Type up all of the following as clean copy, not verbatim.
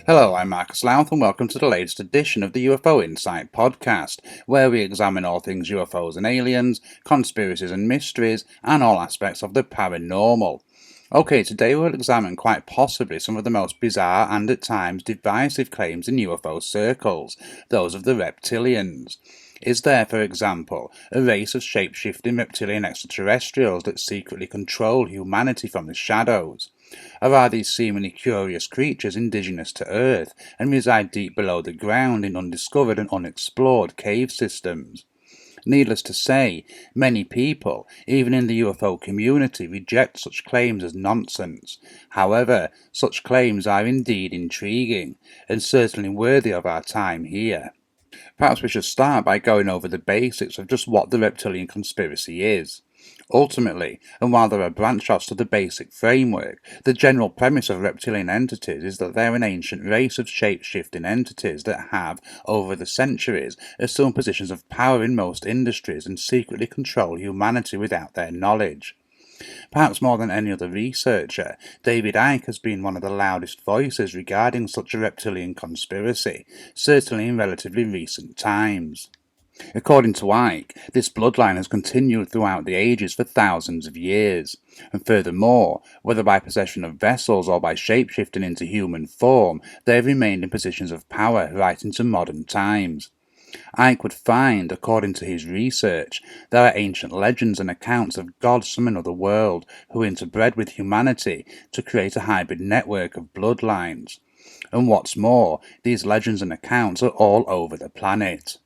Hello, I'm Marcus Lowth and welcome to the latest edition of the UFO Insight Podcast, where we examine all things UFOs and aliens, conspiracies and mysteries, and all aspects of the paranormal. Okay, today we'll examine quite possibly some of the most bizarre and at times divisive claims in UFO circles, those of the reptilians. Is there, for example, a race of shape-shifting reptilian extraterrestrials that secretly control humanity from the shadows? Or are these seemingly curious creatures indigenous to Earth and reside deep below the ground in undiscovered and unexplored cave systems? Needless to say, many people, even in the UFO community, reject such claims as nonsense. However, such claims are indeed intriguing, and certainly worthy of our time here. Perhaps we should start by going over the basics of just what the Reptilian Conspiracy is. Ultimately, and while there are branch-offs to the basic framework, the general premise of reptilian entities is that they're an ancient race of shape-shifting entities that have, over the centuries, assumed positions of power in most industries and secretly control humanity without their knowledge. Perhaps more than any other researcher, David Icke has been one of the loudest voices regarding such a reptilian conspiracy, certainly in relatively recent times. According to Icke, this bloodline has continued throughout the ages for thousands of years, and furthermore, whether by possession of vessels or by shapeshifting into human form, they have remained in positions of power right into modern times. Icke would find, according to his research, there are ancient legends and accounts of gods from another world who interbred with humanity to create a hybrid network of bloodlines. And what's more, these legends and accounts are all over the planet.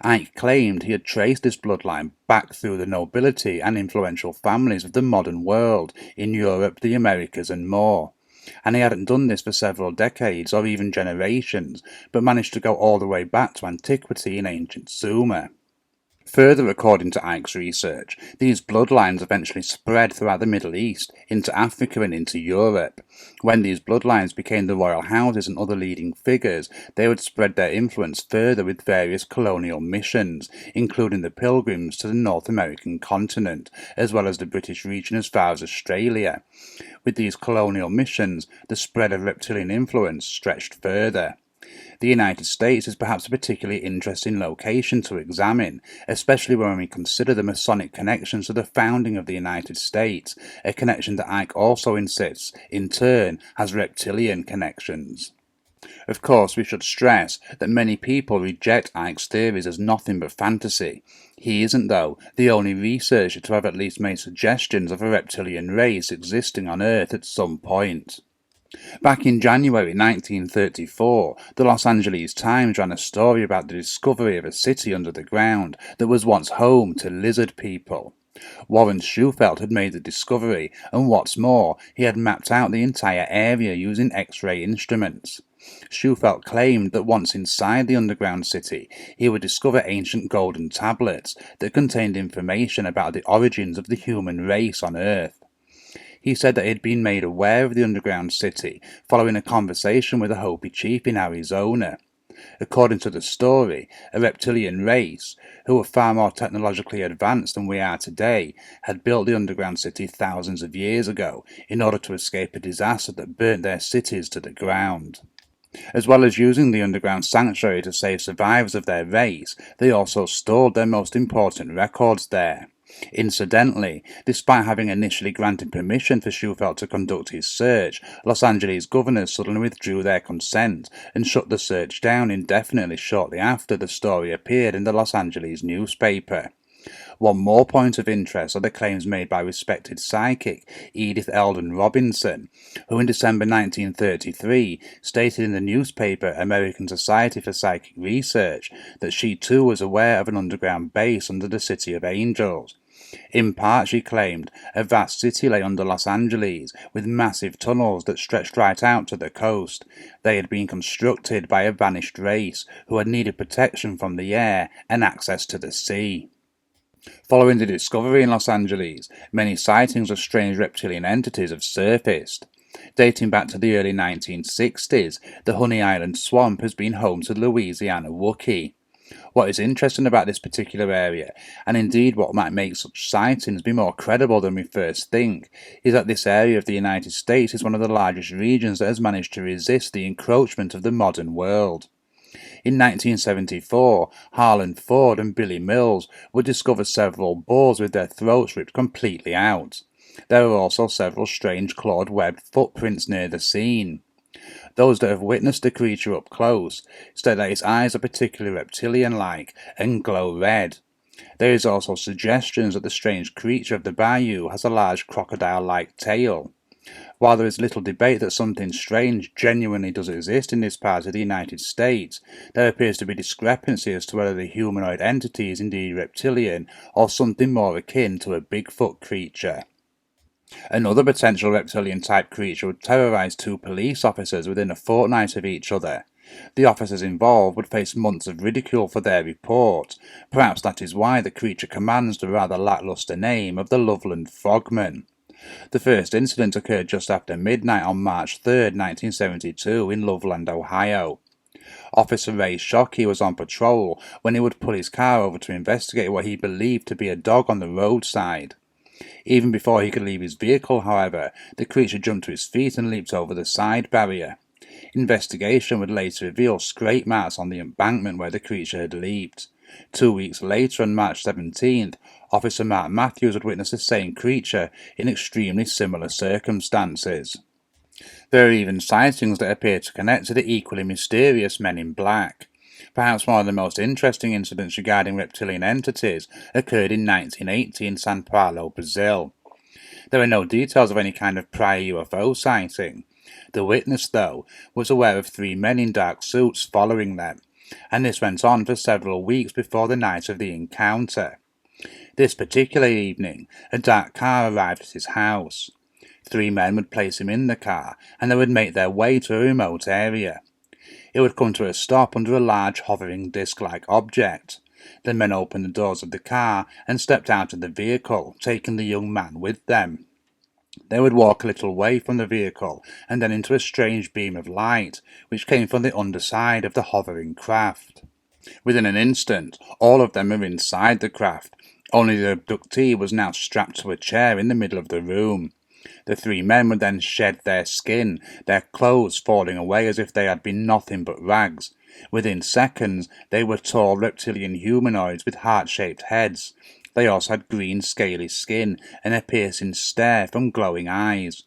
Icke claimed he had traced this bloodline back through the nobility and influential families of the modern world, in Europe, the Americas and more. And he hadn't done this for several decades or even generations, but managed to go all the way back to antiquity in ancient Sumer. Further, according to Icke's research, these bloodlines eventually spread throughout the Middle East, into Africa and into Europe. When these bloodlines became the royal houses and other leading figures, they would spread their influence further with various colonial missions, including the Pilgrims to the North American continent, as well as the British region as far as Australia. With these colonial missions, the spread of reptilian influence stretched further. The United States is perhaps a particularly interesting location to examine, especially when we consider the Masonic connections to the founding of the United States, a connection that Icke also insists, in turn, has reptilian connections. Of course, we should stress that many people reject Icke's theories as nothing but fantasy. He isn't, though, the only researcher to have at least made suggestions of a reptilian race existing on Earth at some point. Back in January 1934, the Los Angeles Times ran a story about the discovery of a city under the ground that was once home to lizard people. Warren Shufelt had made the discovery, and what's more, he had mapped out the entire area using X-ray instruments. Shufelt claimed that once inside the underground city, he would discover ancient golden tablets that contained information about the origins of the human race on Earth. He said that he had been made aware of the underground city following a conversation with a Hopi chief in Arizona. According to the story, a reptilian race, who were far more technologically advanced than we are today, had built the underground city thousands of years ago in order to escape a disaster that burnt their cities to the ground. As well as using the underground sanctuary to save survivors of their race, they also stored their most important records there. Incidentally, despite having initially granted permission for Shufelt to conduct his search, Los Angeles governors suddenly withdrew their consent and shut the search down indefinitely shortly after the story appeared in the Los Angeles newspaper. One more point of interest are the claims made by respected psychic Edith Eldon Robinson, who in December 1933 stated in the newspaper American Society for Psychic Research that she too was aware of an underground base under the City of Angels. In part, she claimed, a vast city lay under Los Angeles, with massive tunnels that stretched right out to the coast. They had been constructed by a vanished race who had needed protection from the air and access to the sea. Following the discovery in Los Angeles, many sightings of strange reptilian entities have surfaced. Dating back to the early 1960s, the Honey Island swamp has been home to the Louisiana Wookiee. What is interesting about this particular area, and indeed what might make such sightings be more credible than we first think, is that this area of the United States is one of the largest regions that has managed to resist the encroachment of the modern world. In 1974, Harlan Ford and Billy Mills would discover several boars with their throats ripped completely out. There were also several strange clawed webbed footprints near the scene. Those that have witnessed the creature up close state that its eyes are particularly reptilian-like and glow red. There is also suggestions that the strange creature of the bayou has a large crocodile-like tail. While there is little debate that something strange genuinely does exist in this part of the United States, there appears to be discrepancy as to whether the humanoid entity is indeed reptilian or something more akin to a Bigfoot creature. Another potential reptilian-type creature would terrorize two police officers within a fortnight of each other. The officers involved would face months of ridicule for their report. Perhaps that is why the creature commands the rather lackluster name of the Loveland Frogman. The first incident occurred just after midnight on March 3, 1972, in Loveland, Ohio. Officer Ray Shockey was on patrol when he would pull his car over to investigate what he believed to be a dog on the roadside. Even before he could leave his vehicle, however, the creature jumped to his feet and leaped over the side barrier. Investigation would later reveal scrape marks on the embankment where the creature had leaped. 2 weeks later, on March 17th, Officer Mark Matthews would witness the same creature in extremely similar circumstances. There are even sightings that appear to connect to the equally mysterious Men in Black. Perhaps one of the most interesting incidents regarding reptilian entities occurred in 1980 in São Paulo, Brazil. There are no details of any kind of prior UFO sighting. The witness, though, was aware of 3 men in dark suits following them, and this went on for several weeks before the night of the encounter. This particular evening, a dark car arrived at his house. 3 men would place him in the car, and they would make their way to a remote area. It would come to a stop under a large hovering disc-like object. The men opened the doors of the car and stepped out of the vehicle, taking the young man with them. They would walk a little way from the vehicle and then into a strange beam of light, which came from the underside of the hovering craft. Within an instant, all of them were inside the craft, only the abductee was now strapped to a chair in the middle of the room. The 3 men would then shed their skin, their clothes falling away as if they had been nothing but rags. Within seconds, they were tall reptilian humanoids with heart-shaped heads. They also had green, scaly skin and a piercing stare from glowing eyes.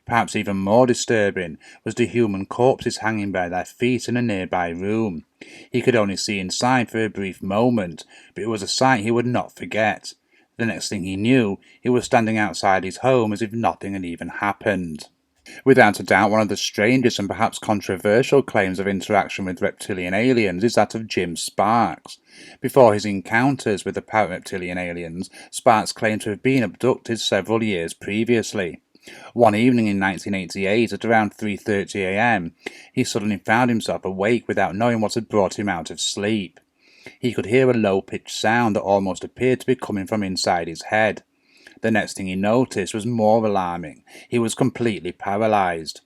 Perhaps even more disturbing was the human corpses hanging by their feet in a nearby room. He could only see inside for a brief moment, but it was a sight he would not forget. The next thing he knew, he was standing outside his home as if nothing had even happened. Without a doubt, one of the strangest and perhaps controversial claims of interaction with reptilian aliens is that of Jim Sparks. Before his encounters with the para-reptilian aliens, Sparks claimed to have been abducted several years previously. One evening in 1988, at around 3:30 a.m., he suddenly found himself awake without knowing what had brought him out of sleep. He could hear a low-pitched sound that almost appeared to be coming from inside his head. The next thing he noticed was more alarming. He was completely paralyzed.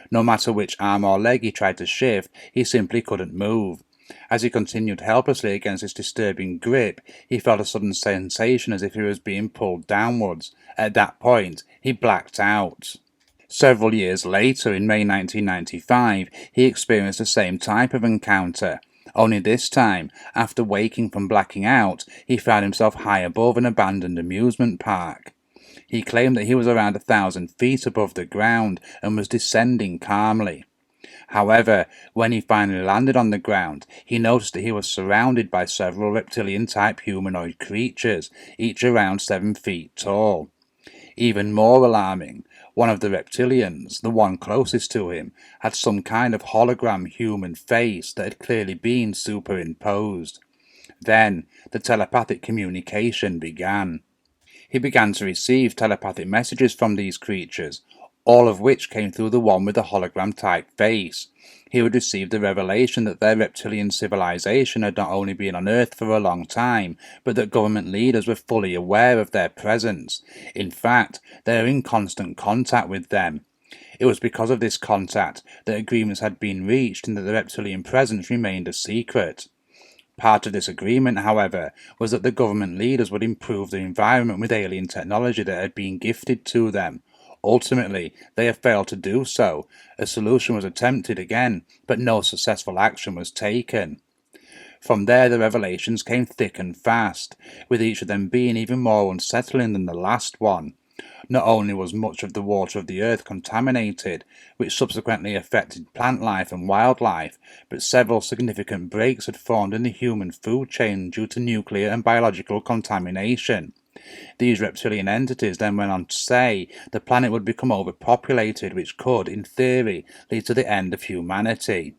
No matter which arm or leg he tried to shift, he simply couldn't move. As he continued helplessly against this disturbing grip, he felt a sudden sensation as if he was being pulled downwards. At that point, he blacked out. Several years later, in May 1995, he experienced the same type of encounter. Only this time, after waking from blacking out, he found himself high above an abandoned amusement park. He claimed that he was around 1,000 feet above the ground and was descending calmly. However, when he finally landed on the ground, he noticed that he was surrounded by several reptilian-type humanoid creatures, each around 7 feet tall. Even more alarming, one of the reptilians, the one closest to him, had some kind of hologram human face that had clearly been superimposed. Then, the telepathic communication began. He began to receive telepathic messages from these creatures, all of which came through the one with the hologram-type face. He would receive the revelation that their reptilian civilization had not only been on Earth for a long time, but that government leaders were fully aware of their presence. In fact, they are in constant contact with them. It was because of this contact that agreements had been reached and that the reptilian presence remained a secret. Part of this agreement, however, was that the government leaders would improve the environment with alien technology that had been gifted to them. Ultimately, they have failed to do so. A solution was attempted again, but no successful action was taken. From there, the revelations came thick and fast, with each of them being even more unsettling than the last one. Not only was much of the water of the earth contaminated, which subsequently affected plant life and wildlife, but several significant breaks had formed in the human food chain due to nuclear and biological contamination. These reptilian entities then went on to say the planet would become overpopulated, which could, in theory, lead to the end of humanity.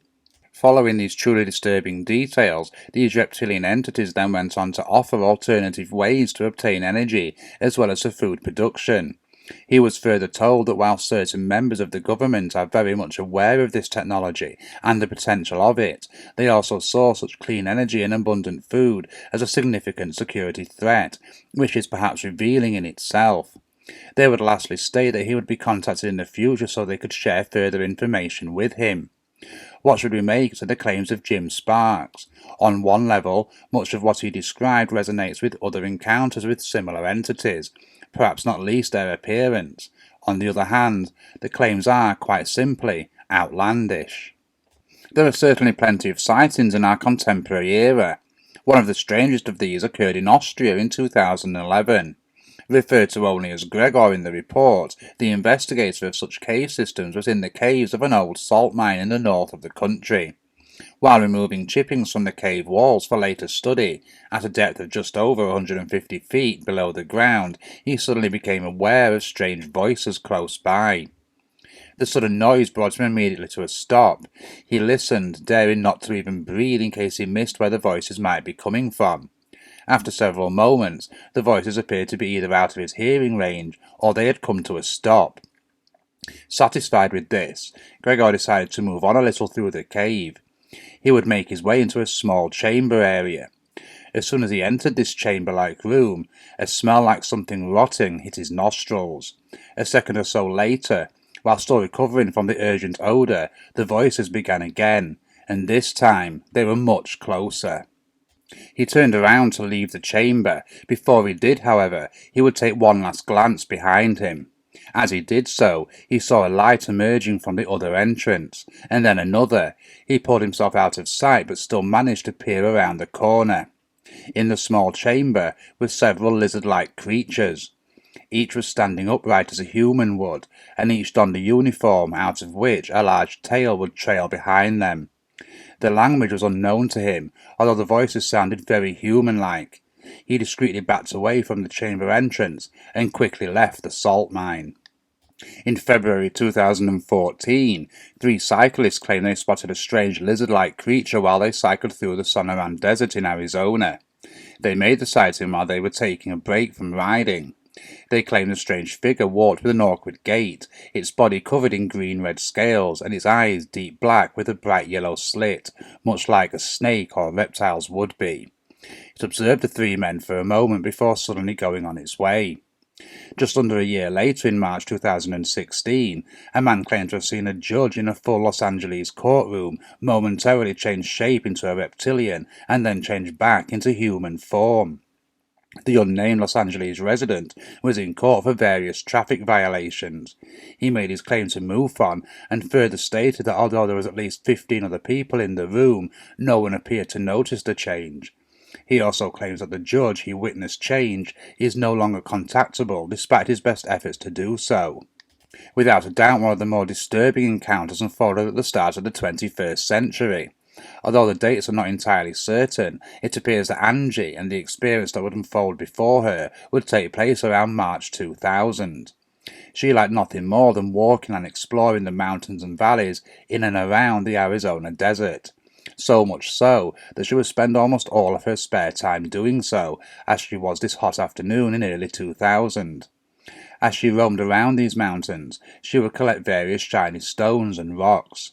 Following these truly disturbing details, these reptilian entities then went on to offer alternative ways to obtain energy, as well as for food production. He was further told that while certain members of the government are very much aware of this technology and the potential of it, they also saw such clean energy and abundant food as a significant security threat, which is perhaps revealing in itself. They would lastly state that he would be contacted in the future so they could share further information with him. What should we make of the claims of Jim Sparks? On one level, much of what he described resonates with other encounters with similar entities, perhaps not least their appearance. On the other hand, the claims are, quite simply, outlandish. There are certainly plenty of sightings in our contemporary era. One of the strangest of these occurred in Austria in 2011. Referred to only as Gregor in the report, the investigator of such cave systems was in the caves of an old salt mine in the north of the country. While removing chippings from the cave walls for later study, at a depth of just over 150 feet below the ground, he suddenly became aware of strange voices close by. The sudden noise brought him immediately to a stop. He listened, daring not to even breathe in case he missed where the voices might be coming from. After several moments, the voices appeared to be either out of his hearing range, or they had come to a stop. Satisfied with this, Gregor decided to move on a little through the cave. He would make his way into a small chamber area. As soon as he entered this chamber-like room, a smell like something rotting hit his nostrils. A second or so later, while still recovering from the urgent odour, the voices began again, and this time they were much closer. He turned around to leave the chamber. Before he did, however, he would take one last glance behind him. As he did so, he saw a light emerging from the other entrance, and then another. He pulled himself out of sight, but still managed to peer around the corner. In the small chamber were several lizard-like creatures. Each was standing upright as a human would, and each donned a uniform out of which a large tail would trail behind them. The language was unknown to him, although the voices sounded very human-like. He discreetly backed away from the chamber entrance and quickly left the salt mine. In February 2014, 3 cyclists claimed they spotted a strange lizard-like creature while they cycled through the Sonoran Desert in Arizona. They made the sighting while they were taking a break from riding. They claimed the strange figure walked with an awkward gait, its body covered in green-red scales, and its eyes deep black with a bright yellow slit, much like a snake or a reptile's would be. It observed the 3 men for a moment before suddenly going on its way. Just under a year later, in March 2016, a man claimed to have seen a judge in a full Los Angeles courtroom momentarily change shape into a reptilian and then change back into human form. The unnamed Los Angeles resident was in court for various traffic violations. He made his claim to MUFON and further stated that although there was at least 15 other people in the room, no one appeared to notice the change. He also claims that the judge he witnessed change is no longer contactable despite his best efforts to do so. Without a doubt, one of the more disturbing encounters unfolded at the start of the 21st century. Although the dates are not entirely certain, it appears that Angie and the experience that would unfold before her would take place around March 2000. She liked nothing more than walking and exploring the mountains and valleys in and around the Arizona desert. So much so that she would spend almost all of her spare time doing so, as she was this hot afternoon in early 2000. As she roamed around these mountains, she would collect various shiny stones and rocks.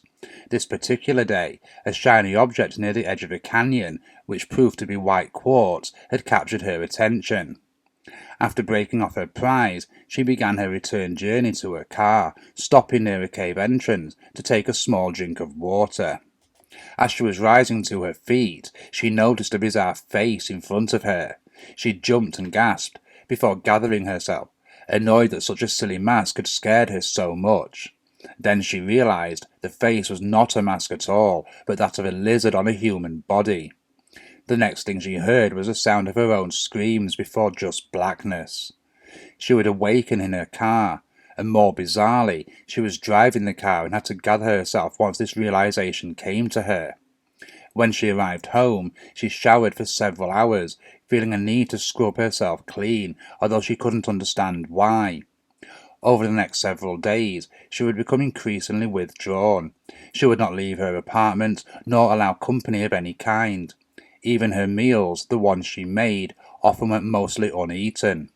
This particular day, a shiny object near the edge of a canyon, which proved to be white quartz, had captured her attention. After breaking off her prize, she began her return journey to her car, stopping near a cave entrance to take a small drink of water. As she was rising to her feet, she noticed a bizarre face in front of her. She jumped and gasped, before gathering herself, annoyed that such a silly mask had scared her so much. Then she realized the face was not a mask at all, but that of a lizard on a human body. The next thing she heard was the sound of her own screams before just blackness. She would awaken in her car, and more bizarrely, she was driving the car and had to gather herself once this realization came to her. When she arrived home, she showered for several hours, feeling a need to scrub herself clean, although she couldn't understand why. Over the next several days, she would become increasingly withdrawn. She would not leave her apartment, nor allow company of any kind. Even her meals, the ones she made, often went mostly uneaten.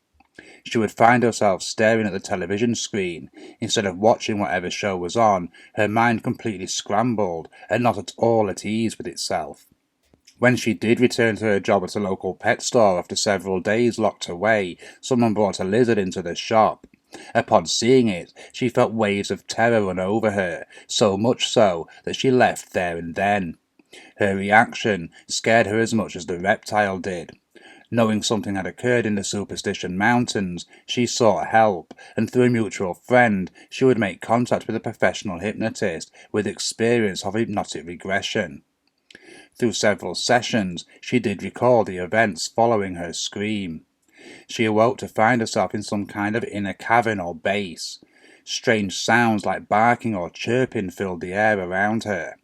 She would find herself staring at the television screen. Instead of watching whatever show was on, her mind completely scrambled and not at all at ease with itself. When she did return to her job at a local pet store after several days locked away, someone brought a lizard into the shop. Upon seeing it, she felt waves of terror run over her, so much so that she left there and then. Her reaction scared her as much as the reptile did. Knowing something had occurred in the Superstition Mountains, she sought help, and through a mutual friend, she would make contact with a professional hypnotist with experience of hypnotic regression. Through several sessions, she did recall the events following her scream. She awoke to find herself in some kind of inner cavern or base. Strange sounds like barking or chirping filled the air around her.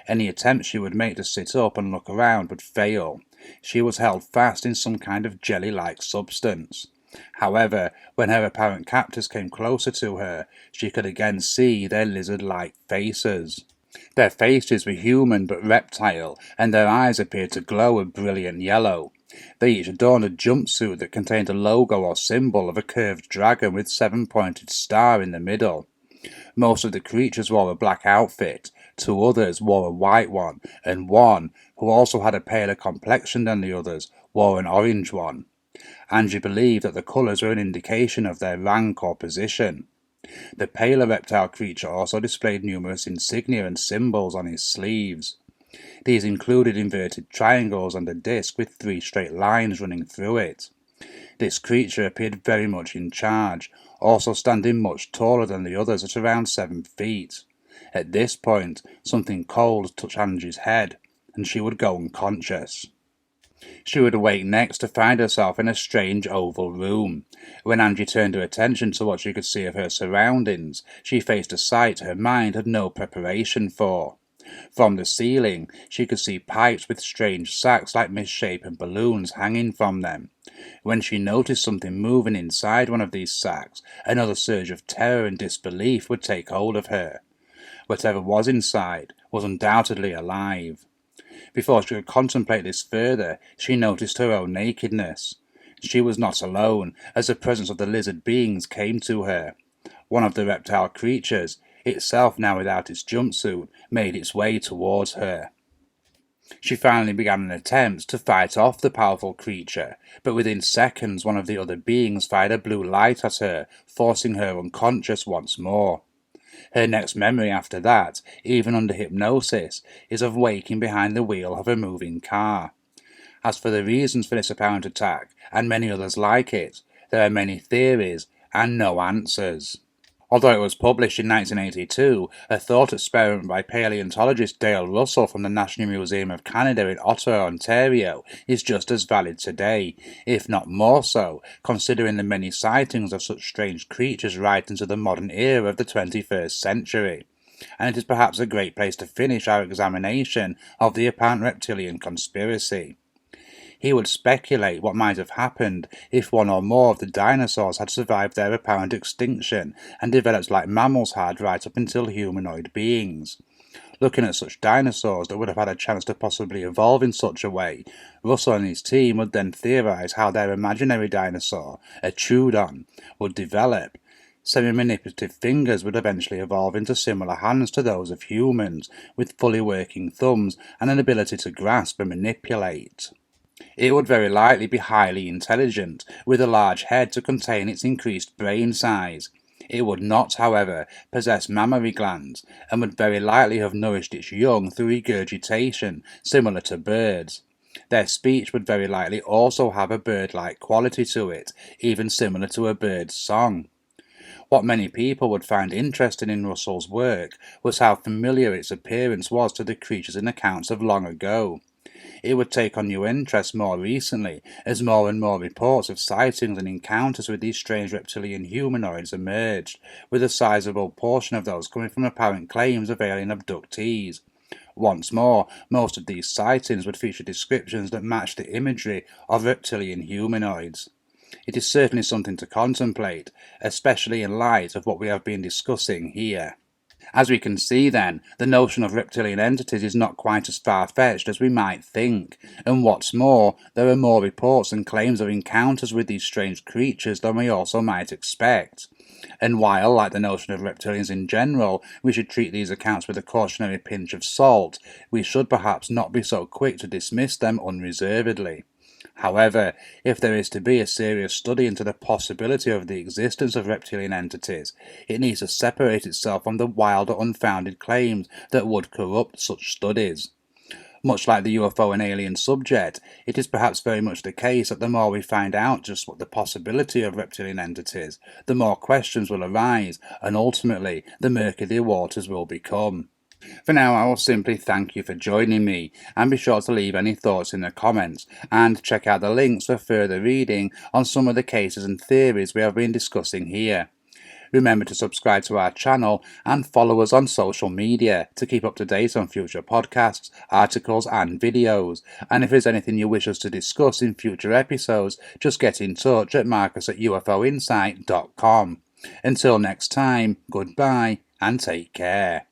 Any attempt she would make to sit up and look around would fail. She was held fast in some kind of jelly-like substance. However, when her apparent captors came closer to her, she could again see their lizard-like faces. Their faces were human but reptile, and their eyes appeared to glow a brilliant yellow. They each adorned a jumpsuit that contained a logo or symbol of a curved dragon with 7-pointed star in the middle. Most of the creatures wore a black outfit, 2 others wore a white one, and one, who also had a paler complexion than the others, wore an orange one. Angie believed that the colours were an indication of their rank or position. The paler reptile creature also displayed numerous insignia and symbols on his sleeves. These included inverted triangles and a disc with 3 straight lines running through it. This creature appeared very much in charge, also standing much taller than the others at around 7 feet. At this point, something cold touched Angie's head, and she would go unconscious. She would awake next to find herself in a strange oval room. When Angie turned her attention to what she could see of her surroundings, she faced a sight her mind had no preparation for. From the ceiling, she could see pipes with strange sacs like misshapen balloons hanging from them. When she noticed something moving inside one of these sacs, another surge of terror and disbelief would take hold of her. Whatever was inside was undoubtedly alive. Before she could contemplate this further, she noticed her own nakedness. She was not alone, as the presence of the lizard beings came to her. One of the reptile creatures, itself now without its jumpsuit, made its way towards her. She finally began an attempt to fight off the powerful creature, but within seconds one of the other beings fired a blue light at her, forcing her unconscious once more. Her next memory after that, even under hypnosis, is of waking behind the wheel of a moving car. As for the reasons for this apparent attack, and many others like it, there are many theories and no answers. Although it was published in 1982, a thought experiment by paleontologist Dale Russell from the National Museum of Canada in Ottawa, Ontario, is just as valid today, if not more so, considering the many sightings of such strange creatures right into the modern era of the 21st century. And it is perhaps a great place to finish our examination of the apparent reptilian conspiracy. He would speculate what might have happened if one or more of the dinosaurs had survived their apparent extinction and developed like mammals had right up until humanoid beings. Looking at such dinosaurs that would have had a chance to possibly evolve in such a way, Russell and his team would then theorize how their imaginary dinosaur, a Troodon, would develop. Semi-manipulative fingers would eventually evolve into similar hands to those of humans, with fully working thumbs and an ability to grasp and manipulate. It would very likely be highly intelligent, with a large head to contain its increased brain size. It would not, however, possess mammary glands, and would very likely have nourished its young through regurgitation, similar to birds. Their speech would very likely also have a bird-like quality to it, even similar to a bird's song. What many people would find interesting in Russell's work was how familiar its appearance was to the creatures in accounts of long ago. It would take on new interest more recently, as more and more reports of sightings and encounters with these strange reptilian humanoids emerged, with a sizable portion of those coming from apparent claims of alien abductees. Once more, most of these sightings would feature descriptions that matched the imagery of reptilian humanoids. It is certainly something to contemplate, especially in light of what we have been discussing here. As we can see then, the notion of reptilian entities is not quite as far-fetched as we might think, and what's more, there are more reports and claims of encounters with these strange creatures than we also might expect. And while, like the notion of reptilians in general, we should treat these accounts with a cautionary pinch of salt, we should perhaps not be so quick to dismiss them unreservedly. However, if there is to be a serious study into the possibility of the existence of reptilian entities, it needs to separate itself from the wild or unfounded claims that would corrupt such studies. Much like the UFO and alien subject, it is perhaps very much the case that the more we find out just what the possibility of reptilian entities, the more questions will arise, and ultimately, the murkier the waters will become. For now, I will simply thank you for joining me, and be sure to leave any thoughts in the comments, and check out the links for further reading on some of the cases and theories we have been discussing here. Remember to subscribe to our channel and follow us on social media to keep up to date on future podcasts, articles and videos. And if there's anything you wish us to discuss in future episodes, just get in touch at marcus@ufoinsight.com. Until next time, goodbye and take care.